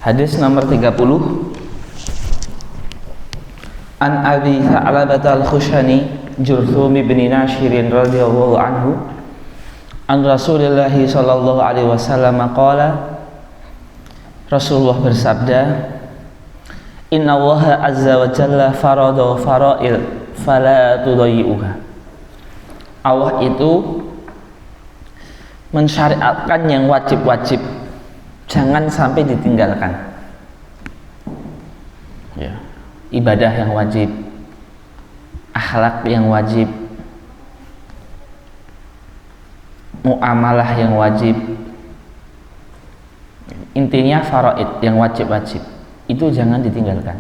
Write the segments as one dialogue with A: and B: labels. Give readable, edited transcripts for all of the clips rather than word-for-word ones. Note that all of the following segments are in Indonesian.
A: Hadis nomor 30. An Abi Tha'labah al-Khushani Jurthum bin Nashir radhiyallahu anhu an Rasulullah sallallahu alaihi wasallam qala, Rasulullah bersabda, Inna Allaha azza wa jalla farada fara'il fala tudayyi'uha. Allah itu mensyariatkan yang wajib-wajib, jangan sampai ditinggalkan. Ya, ibadah yang wajib, akhlak yang wajib, muamalah yang wajib, intinya faraid yang wajib-wajib itu jangan ditinggalkan.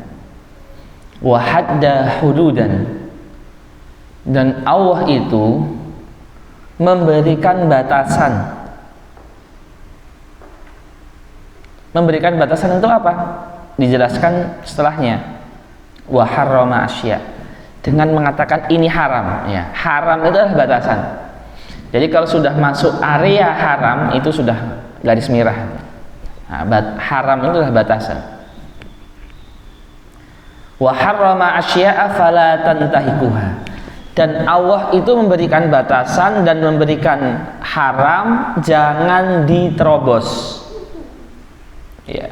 A: Wa hadda hududan, dan Allah itu memberikan batasan. Memberikan batasan untuk apa? Dijelaskan setelahnya. Wa harrama asya, dengan mengatakan ini haram. Ya, haram itu adalah batasan. Jadi kalau sudah masuk area haram itu sudah garis merah. Nah, haram itu adalah batasan. Wa harrama asya'a fala tantahikuha, dan Allah itu memberikan batasan dan memberikan haram, jangan diterobos. Ya.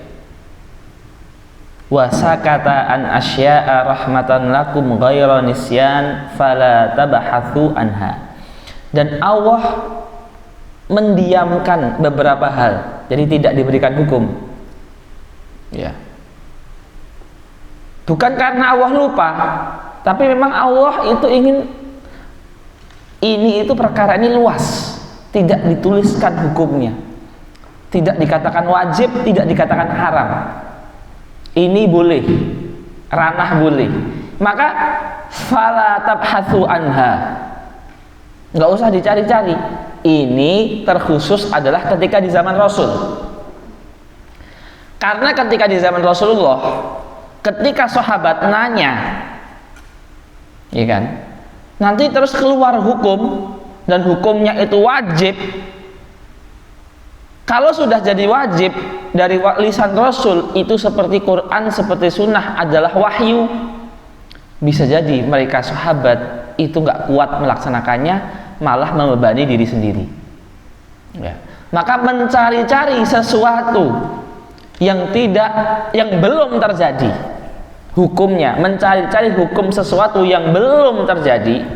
A: Wa sakata an asya'a rahmatan lakum ghaira nisyan fala tabahathu anha, dan Allah mendiamkan beberapa hal, jadi tidak diberikan hukum. Ya. Bukan karena Allah lupa, tapi memang Allah itu ingin ini itu perkara ini luas, tidak dituliskan hukumnya, tidak dikatakan wajib, tidak dikatakan haram. Ini boleh, ranah boleh, maka fala tabhatsu anha, nggak usah dicari-cari. Ini terkhusus adalah ketika di zaman Rasul, karena ketika di zaman Rasulullah, ketika sahabat nanya, ya kan, nanti terus keluar hukum dan hukumnya itu wajib. Kalau sudah jadi wajib dari lisan Rasul, itu seperti Quran, seperti Sunnah adalah wahyu, bisa jadi mereka sahabat itu nggak kuat melaksanakannya, malah membebani diri sendiri. Ya. Maka mencari-cari sesuatu yang belum terjadi hukumnya, mencari-cari hukum sesuatu yang belum terjadi,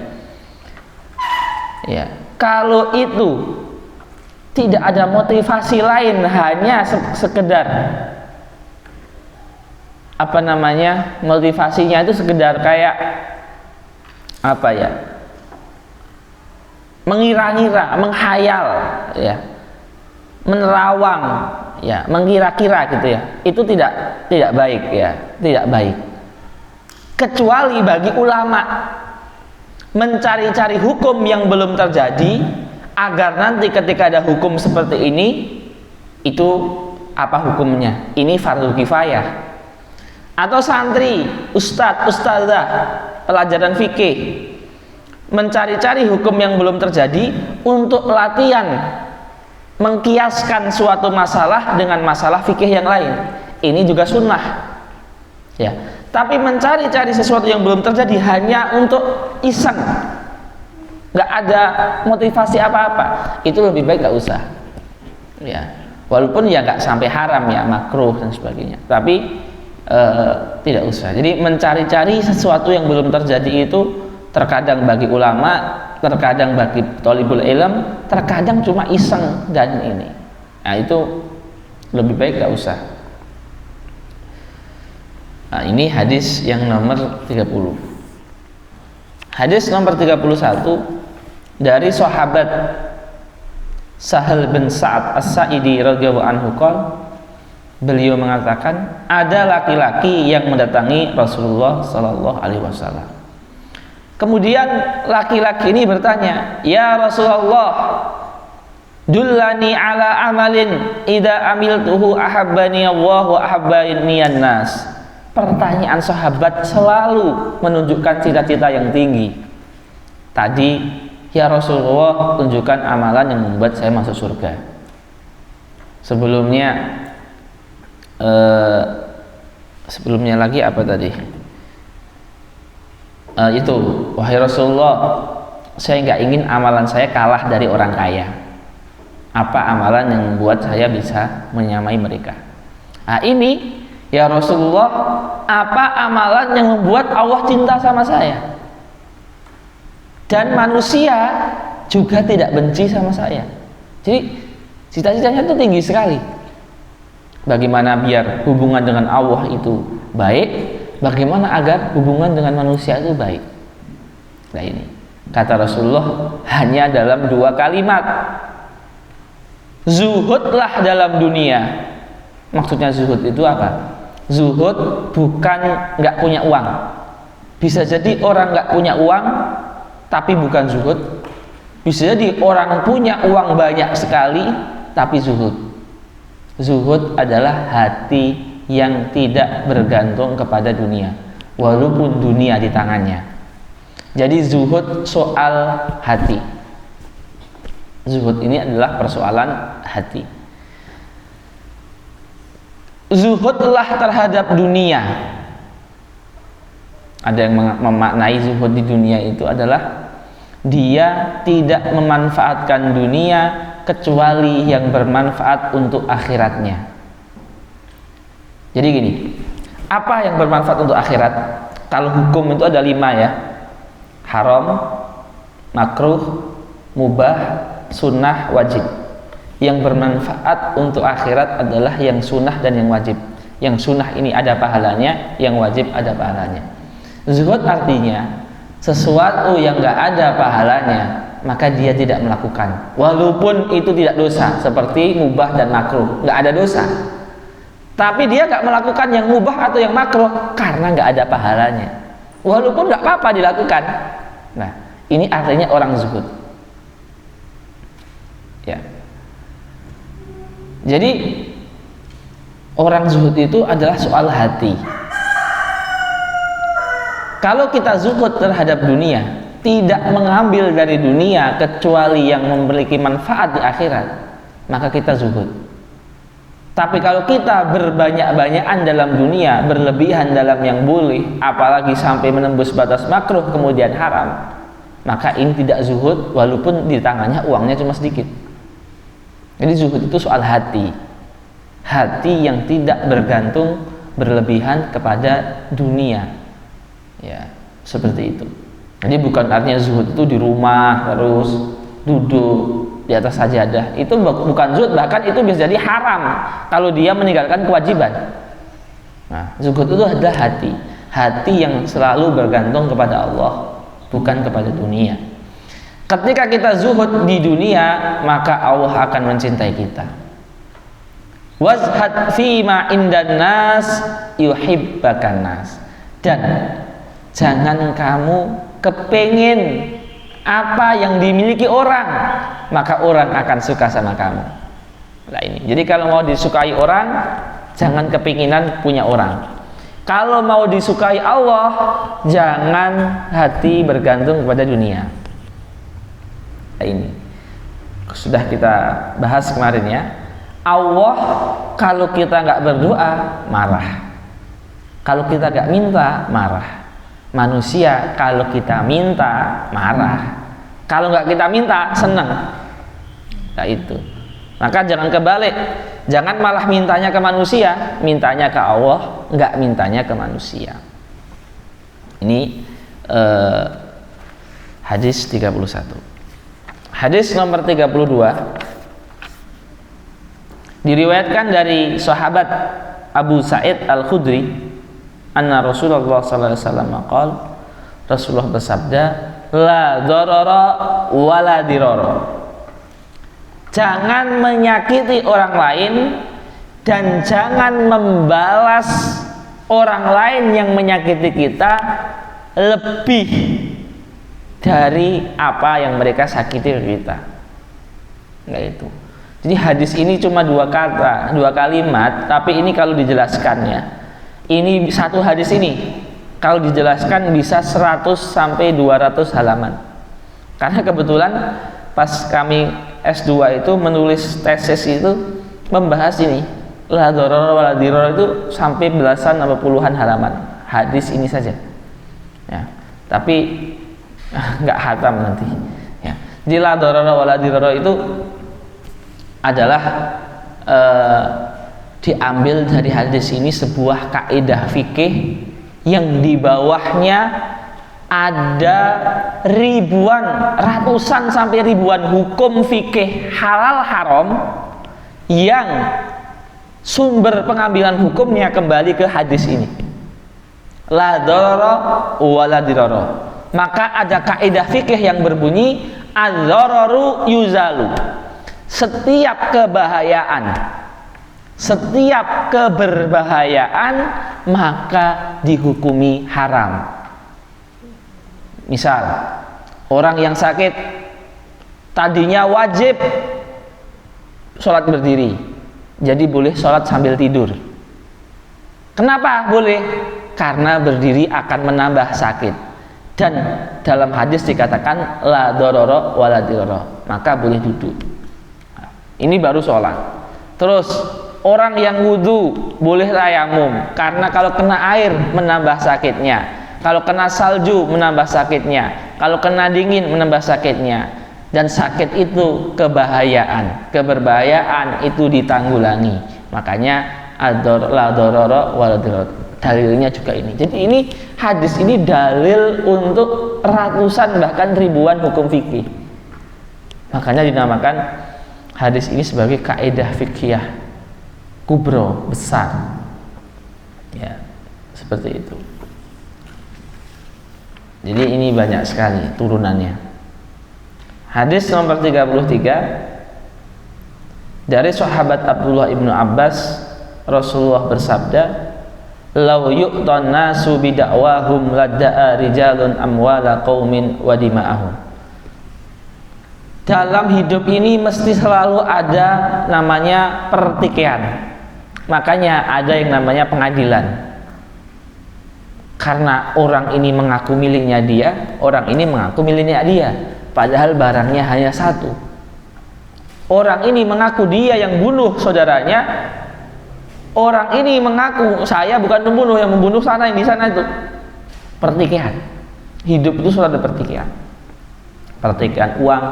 A: ya, kalau itu tidak ada motivasi lain, hanya sekedar apa namanya, motivasinya itu sekedar kayak apa ya, mengira-ngira, menghayal, ya, menerawang, ya, mengira-kira gitu ya, itu tidak baik, ya, tidak baik. Kecuali bagi ulama mencari-cari hukum yang belum terjadi, agar nanti ketika ada hukum seperti ini, itu apa hukumnya? Ini fardu kifayah. Atau santri, ustadz, ustadzah, pelajaran fikih mencari-cari hukum yang belum terjadi untuk latihan mengkiaskan suatu masalah dengan masalah fikih yang lain. Ini juga sunnah, ya. Tapi mencari-cari sesuatu yang belum terjadi hanya untuk iseng, nggak ada motivasi apa-apa, itu lebih baik nggak usah. Ya, walaupun ya nggak sampai haram, ya, makruh dan sebagainya, tapi tidak usah. Jadi mencari-cari sesuatu yang belum terjadi itu terkadang bagi ulama, terkadang bagi thalibul ilm, terkadang cuma iseng dan ini. Nah, itu lebih baik gak usah. Nah, ini hadis yang nomor 30. Hadis nomor 31 dari sahabat Sahal bin Sa'ad As-Sa'idi radhiyallahu anhu qala, beliau mengatakan, ada laki-laki yang mendatangi Rasulullah sallallahu alaihi wasallam. Kemudian laki-laki ini bertanya, "Ya Rasulullah, dullani ala amalin idza amiltuhu ahabbani Allah wa ahabbani an-nas." Pertanyaan sahabat selalu menunjukkan cita-cita yang tinggi. Tadi, "Ya Rasulullah, tunjukkan amalan yang membuat saya masuk surga." Sebelumnya, Sebelumnya lagi apa tadi? Itu, wahai Rasulullah, saya nggak ingin amalan saya kalah dari orang kaya. Apa amalan yang membuat saya bisa menyamai mereka? Nah ini, ya Rasulullah, apa amalan yang membuat Allah cinta sama saya? Dan manusia juga tidak benci sama saya. Jadi cita-citanya itu tinggi sekali. Bagaimana biar hubungan dengan Allah itu baik? Bagaimana agar hubungan dengan manusia itu baik? Nah ini, kata Rasulullah, hanya dalam 2 kalimat. Zuhudlah dalam dunia. Maksudnya zuhud itu apa? Zuhud bukan nggak punya uang. Bisa jadi orang nggak punya uang tapi bukan zuhud. Bisa jadi orang punya uang banyak sekali tapi zuhud. Zuhud adalah hati yang tidak bergantung kepada dunia, walaupun dunia di tangannya. Jadi zuhud soal hati. Zuhud ini adalah persoalan hati. Zuhudlah terhadap dunia. Ada yang memaknai zuhud di dunia itu adalah dia tidak memanfaatkan dunia kecuali yang bermanfaat untuk akhiratnya. Jadi gini, apa yang bermanfaat untuk akhirat? Kalau hukum itu ada 5 ya, haram, makruh, mubah, sunnah, wajib. Yang bermanfaat untuk akhirat adalah yang sunnah dan yang wajib. Yang sunnah ini ada pahalanya, yang wajib ada pahalanya. Zuhud artinya sesuatu yang gak ada pahalanya maka dia tidak melakukan, walaupun itu tidak dosa, seperti mubah dan makruh, gak ada dosa. Tapi dia gak melakukan yang mubah atau yang makruh karena gak ada pahalanya, walaupun gak apa-apa dilakukan. Nah ini artinya orang zuhud ya. Jadi orang zuhud itu adalah soal hati. Kalau kita zuhud terhadap dunia, tidak mengambil dari dunia kecuali yang memiliki manfaat di akhirat, maka kita zuhud. Tapi kalau kita berbanyak-banyakan dalam dunia, berlebihan dalam yang boleh, apalagi sampai menembus batas makruh kemudian haram, maka ini tidak zuhud, walaupun di tangannya uangnya cuma sedikit. Jadi zuhud itu soal hati. Hati yang tidak bergantung berlebihan kepada dunia. Ya, seperti itu. Jadi bukan artinya zuhud itu di rumah terus duduk di atas sajadah, itu bukan zuhud, bahkan itu bisa jadi haram kalau dia meninggalkan kewajiban. Nah, zuhud itu adalah hati yang selalu bergantung kepada Allah, bukan kepada dunia. Ketika kita zuhud di dunia, maka Allah akan mencintai kita. Wazhad fima indan nas yuhibbakan nas. Dan jangan kamu kepengin apa yang dimiliki orang, maka orang akan suka sama kamu. Nah ini, jadi kalau mau disukai orang, jangan kepinginan punya orang. Kalau mau disukai Allah, jangan hati bergantung kepada dunia. Nah ini sudah kita bahas kemarin ya. Allah kalau kita nggak berdoa marah, kalau kita nggak minta marah. Manusia kalau kita minta marah, kalau nggak kita minta senang. Nah itu, maka jangan kebalik, jangan malah mintanya ke manusia, mintanya ke Allah, nggak mintanya ke manusia. Ini hadis 31. Hadis nomor 32 diriwayatkan dari sahabat Abu Sa'id Al-Khudri, anna Rasulullah sallallahu alaihi wasallam qala, Rasulullah bersabda, la darara wala dirara. Jangan menyakiti orang lain dan jangan membalas orang lain yang menyakiti kita lebih dari apa yang mereka sakiti kita. Enggak itu. Jadi hadis ini cuma 2 kata, 2 kalimat, tapi ini kalau dijelaskannya, ini satu hadis ini kalau dijelaskan bisa 100 sampai 200 halaman. Karena kebetulan pas kami S2 itu menulis tesis itu membahas ini, La dororo wala diroro itu sampai belasan atau puluhan halaman hadis ini saja. Ya, tapi nggak hatam nanti. Ya, di la dororo wala diroro itu adalah diambil dari hadis ini sebuah kaidah fikih yang di bawahnya ada ribuan, ratusan sampai ribuan hukum fikih halal haram yang sumber pengambilan hukumnya kembali ke hadis ini. La dororo wala diroro. Maka ada kaidah fikih yang berbunyi ad-dororu yuzalu. Setiap keberbahayaan maka dihukumi haram. Misal, orang yang sakit tadinya wajib sholat berdiri, jadi boleh sholat sambil tidur. Kenapa boleh? Karena berdiri akan menambah sakit. Dan dalam hadis dikatakan la dororo wala diroro, maka boleh duduk. Ini baru sholat. Terus orang yang wudhu boleh tayamum, karena kalau kena air menambah sakitnya, kalau kena salju menambah sakitnya, kalau kena dingin menambah sakitnya. Dan sakit itu keberbahayaan itu ditanggulangi. Makanya la dororo wala diroro. Dalilnya juga ini. Jadi ini hadis ini dalil untuk ratusan bahkan ribuan hukum fikih. Makanya dinamakan hadis ini sebagai kaidah fikih kubro, besar. Ya, seperti itu. Jadi ini banyak sekali turunannya. Hadis nomor 33 dari sahabat Abdullah ibnu Abbas, Rasulullah bersabda, "Lau yu'tan nasu bidakwahum ladda'a rijalun amwala qaumin wa dima'ahum." Dalam hidup ini mesti selalu ada namanya pertikaian. Makanya ada yang namanya pengadilan. Karena orang ini mengaku miliknya dia, orang ini mengaku miliknya dia, padahal barangnya hanya satu. Orang ini mengaku dia yang bunuh saudaranya, orang ini mengaku saya bukan pembunuh, yang membunuh sana yang di sana itu. Pertikaian. Hidup itu selalu ada pertikaian. Pertikaian uang,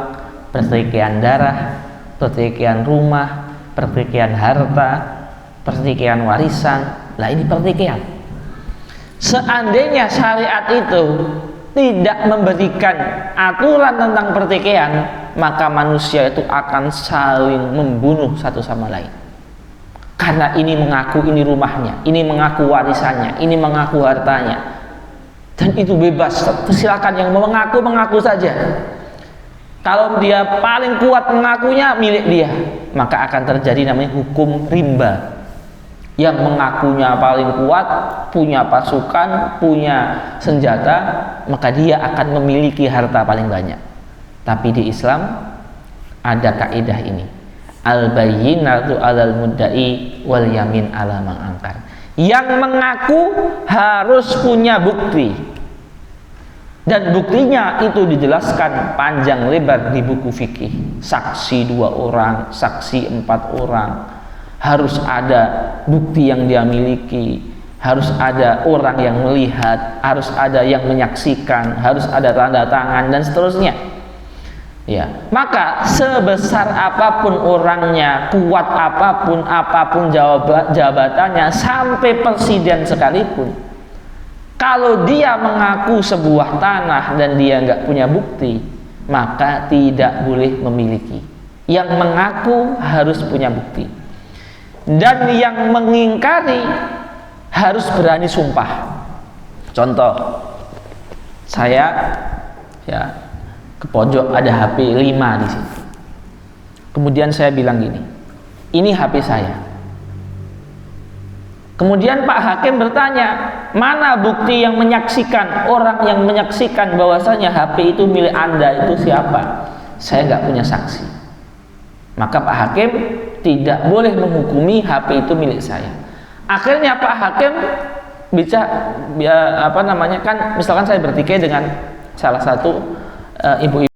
A: pertikaian darah, pertikaian rumah, pertikaian harta, pertikaian warisan. Lah ini pertikaian. Seandainya syariat itu tidak memberikan aturan tentang pertikaian, maka manusia itu akan saling membunuh satu sama lain. Karena ini mengaku ini rumahnya, ini mengaku warisannya, ini mengaku hartanya, dan itu bebas. Silakan yang mau mengaku saja. Kalau dia paling kuat mengakunya milik dia, maka akan terjadi namanya hukum rimba. Yang mengakunya paling kuat, punya pasukan, punya senjata, maka dia akan memiliki harta paling banyak. Tapi di Islam ada kaidah ini, al-bayyinatu 'alal mudda'i wal yamin 'ala man angkar. Yang mengaku harus punya bukti, dan buktinya itu dijelaskan panjang lebar di buku fikih. Saksi 2 orang, saksi 4 orang, harus ada bukti yang dia miliki, harus ada orang yang melihat, harus ada yang menyaksikan, harus ada tanda tangan dan seterusnya. Ya, maka sebesar apapun orangnya, kuat apapun jabatannya, sampai presiden sekalipun, kalau dia mengaku sebuah tanah dan dia nggak punya bukti, maka tidak boleh memiliki. Yang mengaku harus punya bukti, dan yang mengingkari harus berani sumpah. Contoh, saya ke pojok ada HP 5 di situ. Kemudian saya bilang gini, ini HP saya. Kemudian Pak Hakim bertanya, mana bukti yang menyaksikan, orang yang menyaksikan bahwasanya HP itu milik Anda itu siapa? Saya nggak punya saksi. Maka Pak Hakim tidak boleh menghukumi HP itu milik saya. Akhirnya Pak Hakim kan misalkan saya bertikai dengan salah satu ibu-ibu